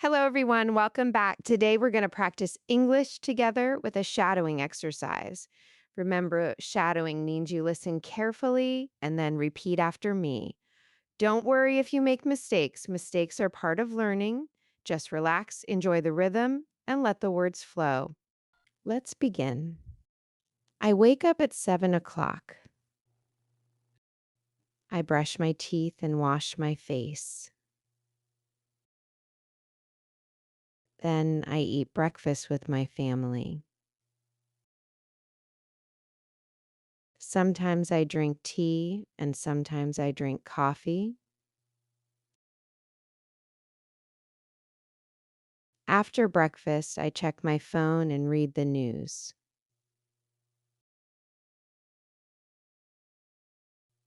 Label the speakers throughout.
Speaker 1: Hello, everyone. Welcome back. Today, we're going to practice English together with a shadowing exercise. Remember, shadowing means you listen carefully and then repeat after me. Don't worry if you make mistakes. Mistakes are part of learning. Just relax, enjoy the rhythm, and let the words flow. Let's begin. I wake up at 7 o'clock. I brush my teeth and wash my face. Then I eat breakfast with my family. Sometimes I drink tea and sometimes I drink coffee. After breakfast, I check my phone and read the news.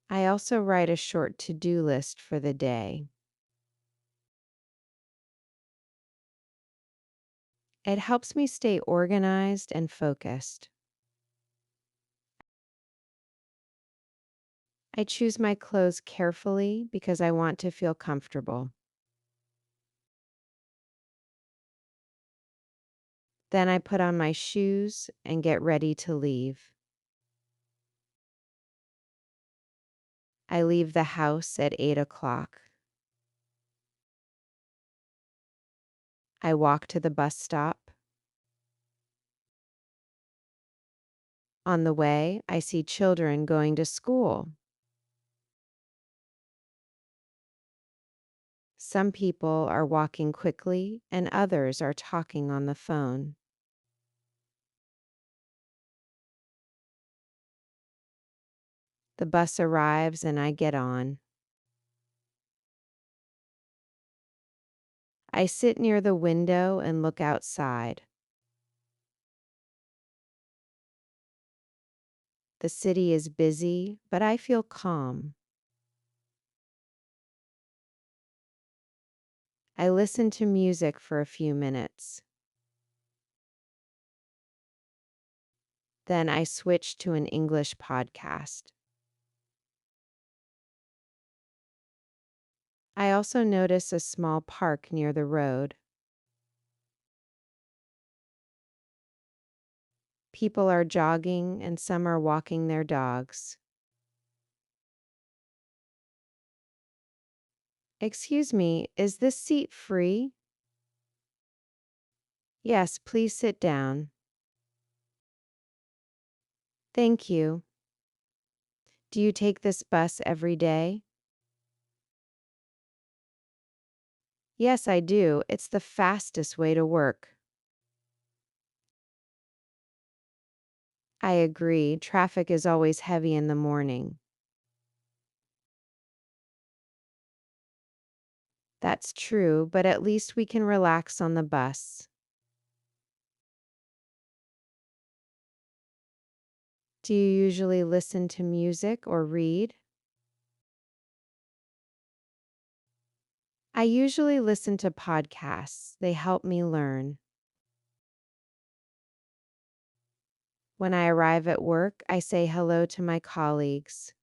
Speaker 1: I also write a short to-do list for the day. It helps me stay organized and focused. I choose my clothes carefully because I want to feel comfortable. Then I put on my shoes and get ready to leave. I leave the house at 8 o'clock. I walk to the bus stop. On the way, I see children going to school. Some people are walking quickly and others are talking on the phone. The bus arrives and I get on. I sit near the window and look outside. The city is busy, but I feel calm. I listen to music for a few minutes. Then I switch to an English podcast. I also notice a small park near the road. People are jogging and some are walking their dogs. Excuse me, is this seat free? Yes, please sit down. Thank you. Do you take this bus every day? Yes, I do. It's the fastest way to work. I agree. Traffic is always heavy in the morning. That's true, but at least we can relax on the bus. Do you usually listen to music or read? I usually listen to podcasts. They help me learn. When I arrive at work, I say hello to my colleagues.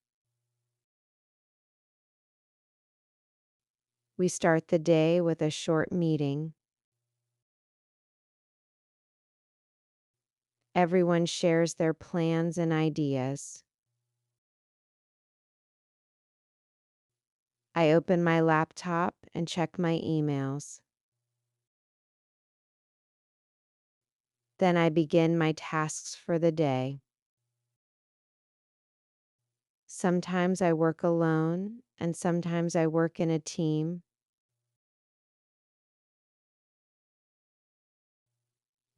Speaker 1: We start the day with a short meeting. Everyone shares their plans and ideas. I open my laptop and check my emails. Then I begin my tasks for the day. Sometimes I work alone, and sometimes I work in a team.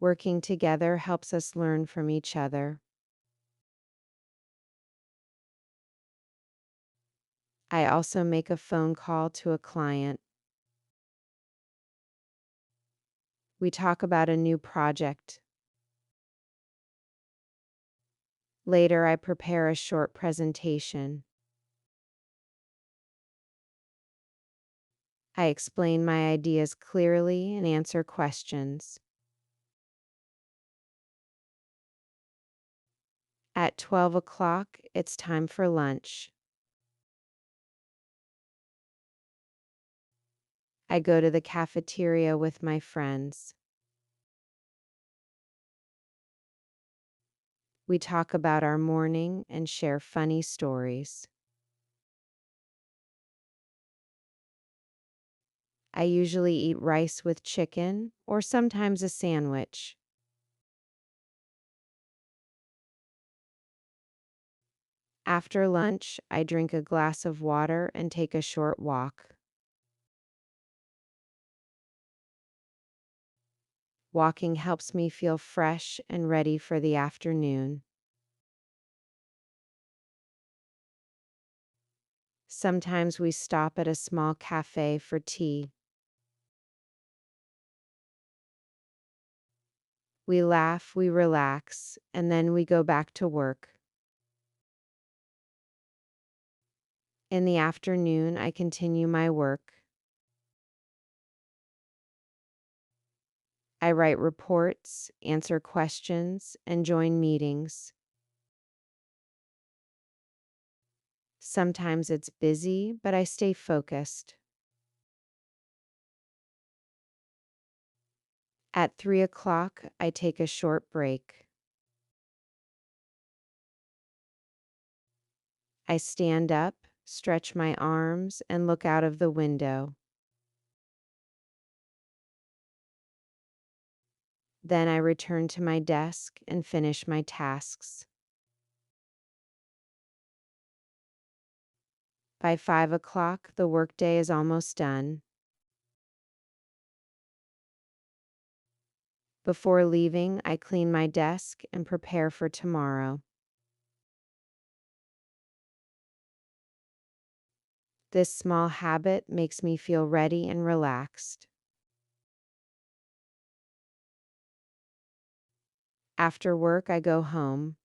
Speaker 1: Working together helps us learn from each other. I also make a phone call to a client. We talk about a new project. Later, I prepare a short presentation. I explain my ideas clearly and answer questions. At 12 o'clock, it's time for lunch. I go to the cafeteria with my friends. We talk about our morning and share funny stories. I usually eat rice with chicken or sometimes a sandwich. After lunch, I drink a glass of water and take a short walk. Walking helps me feel fresh and ready for the afternoon. Sometimes we stop at a small cafe for tea. We laugh, we relax, and then we go back to work. In the afternoon, I continue my work. I write reports, answer questions, and join meetings. Sometimes it's busy, but I stay focused. At 3 o'clock, I take a short break. I stand up, stretch my arms, and look out of the window. Then I return to my desk and finish my tasks. By 5 o'clock, the workday is almost done. Before leaving, I clean my desk and prepare for tomorrow. This small habit makes me feel ready and relaxed. After work, I go home.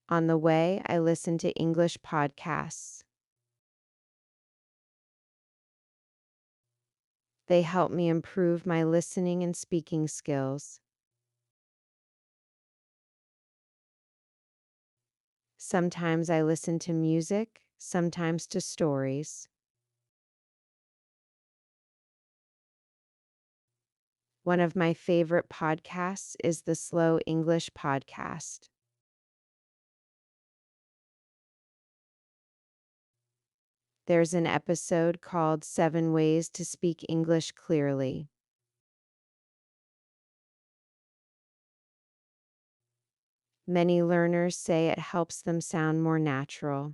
Speaker 1: On the way, I listen to English podcasts. They help me improve my listening and speaking skills. Sometimes I listen to music, sometimes to stories. One of my favorite podcasts is the Slow English podcast. There's an episode called 7 Ways to Speak English Clearly. Many learners say it helps them sound more natural.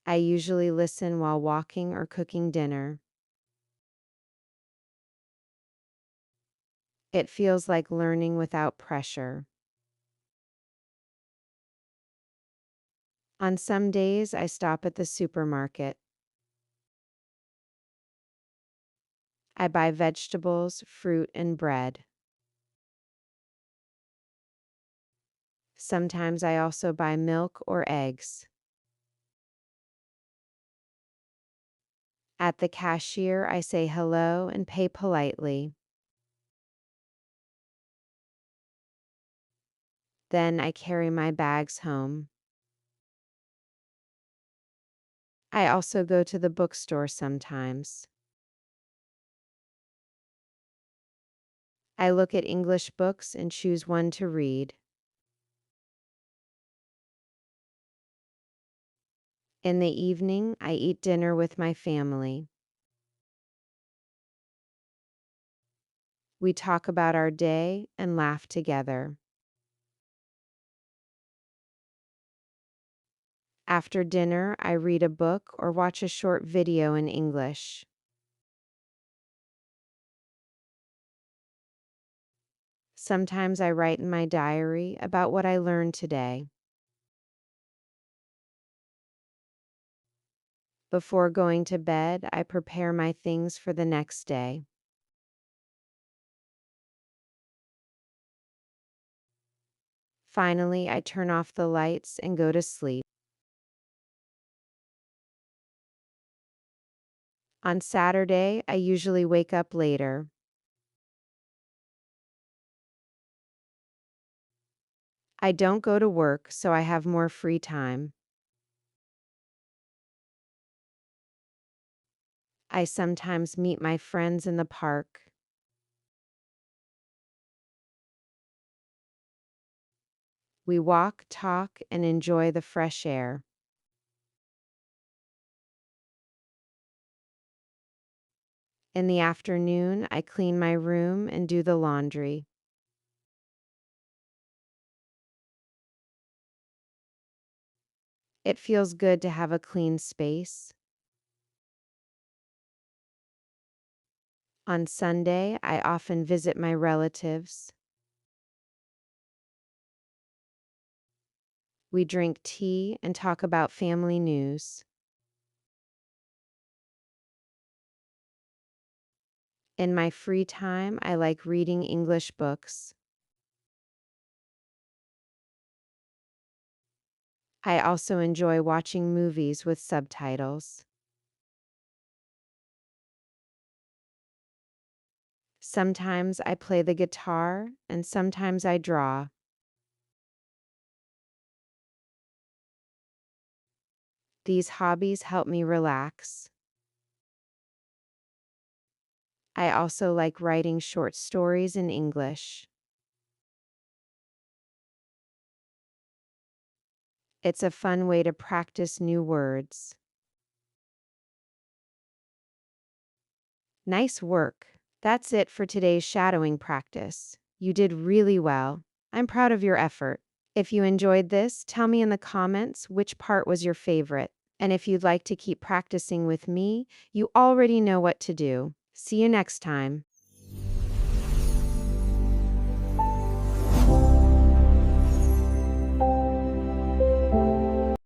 Speaker 1: I usually listen while walking or cooking dinner. It feels like learning without pressure. On some days, I stop at the supermarket. I buy vegetables, fruit, and bread. Sometimes I also buy milk or eggs. At the cashier, I say hello and pay politely. Then I carry my bags home. I also go to the bookstore sometimes. I look at English books and choose one to read. In the evening, I eat dinner with my family. We talk about our day and laugh together. After dinner, I read a book or watch a short video in English. Sometimes I write in my diary about what I learned today. Before going to bed, I prepare my things for the next day. Finally, I turn off the lights and go to sleep. On Saturday, I usually wake up later. I don't go to work, so I have more free time. I sometimes meet my friends in the park. We walk, talk, and enjoy the fresh air. In the afternoon, I clean my room and do the laundry. It feels good to have a clean space. On Sunday, I often visit my relatives. We drink tea and talk about family news. In my free time, I like reading English books. I also enjoy watching movies with subtitles. Sometimes I play the guitar and sometimes I draw. These hobbies help me relax. I also like writing short stories in English. It's a fun way to practice new words. Nice work. That's it for today's shadowing practice. You did really well. I'm proud of your effort. If you enjoyed this, tell me in the comments which part was your favorite. And if you'd like to keep practicing with me, you already know what to do. See you next time.